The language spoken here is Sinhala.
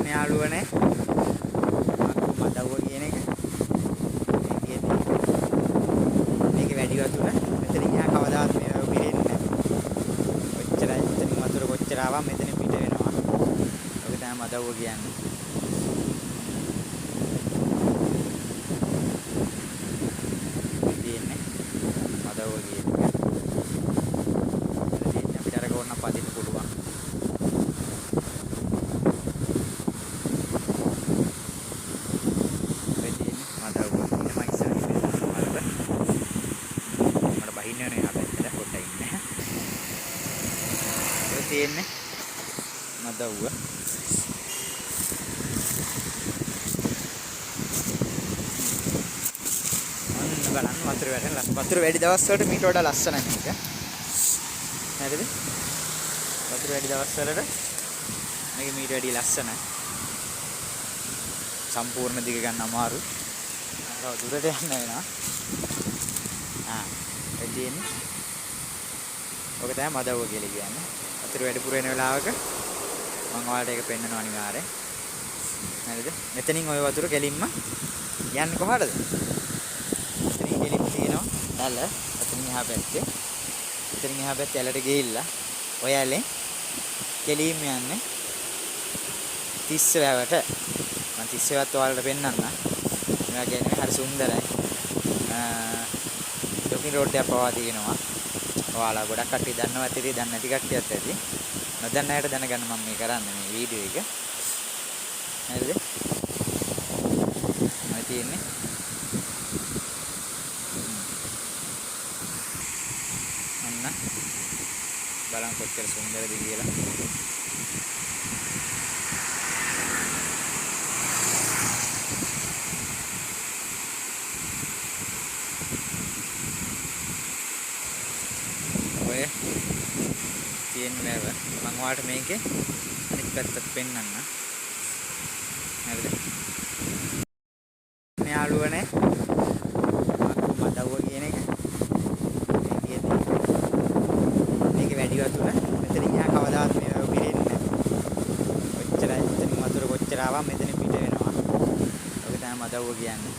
යාළුවනේ මදවුව කියන එක. මේකේ වැඩි වතුර මෙතනින් එහා කවදාවත් මේ පිරෙන්නේ නැහැ. කොච්චරයි මෙතනින් වතුර කොච්චර ආවා මෙතනින් පිට වෙනවා. ඔක තමයි මදවුව කියන්නේ. තියෙන්නේ මදවුව කියන්නේ. අපිට අර ගොන්න පදින්න පුළුවන්. තියෙන්නේ මදවුව. අන්න බලන්න වතුර වැටෙන ලස්සන. වතුර වැඩි දවස් වලට මීට වඩා ලස්සනයි මේක. හරිද? වතුර වැඩි දවස් වලට මේක මීට වැඩි ලස්සනයි. සම්පූර්ණ දිග ගන්න අමාරු. අර දුරට යන්න වෙනවා. ඒ තියෙන්නේ. ඔක තමයි මදවුව කියලා කියන්නේ. වතුර වැඩිපුර වෙන වෙලාවක මම ඔයාලට ඒක පෙන්නනවා අනිවාර්යෙන්. හරිද? මෙතනින් ওই වතුර කෙලින්ම යන්නේ කොහටද? මෙතනින් කෙලින්ම තියෙනවා ඇල. එතනින් එහා පැත්තේ. එතනින් එහා පැත්තේ ඇලට ගිහිල්ලා ඔය ඇලෙන් කෙලින්ම යන්නේ තිස්ස වැවට. මම තිස්ස වැවත් ඔයාලට පෙන්නන්නම්. මේවා කියන්නේ හරි සුන්දරයි. ඩොකින් රෝඩ් එකක් පවා තියෙනවා. ඔයාලා ගොඩක් කට්ටිය දන්නවා ඇති, දන්නේ නැති කට්ටියත් ඇති. නොදන්න අයට දැනගන්න මම මේ කරන්නේ මේ වීඩියෝ එක. හරිද? මම තියෙන්නේ අන්න බලන්න කොච්චර සුන්දරද කියලා. ඔය තියෙන මේව මම ඔයාලට මේකේ අනිත් පැත්තත් පෙන්නන්න. හරිද? මේ යාළුවනේ මදවුව කියන එක. මේකේ වැඩි වතුර මෙතනින් එහා කවදාවත් මේ පිරෙන්නේ නැහැ. කොච්චරයි මෙතනින් වතුර කොච්චර ආවා මෙතනින් පිට වෙනවා. ඔක තමයි මදවුව කියන්නේ.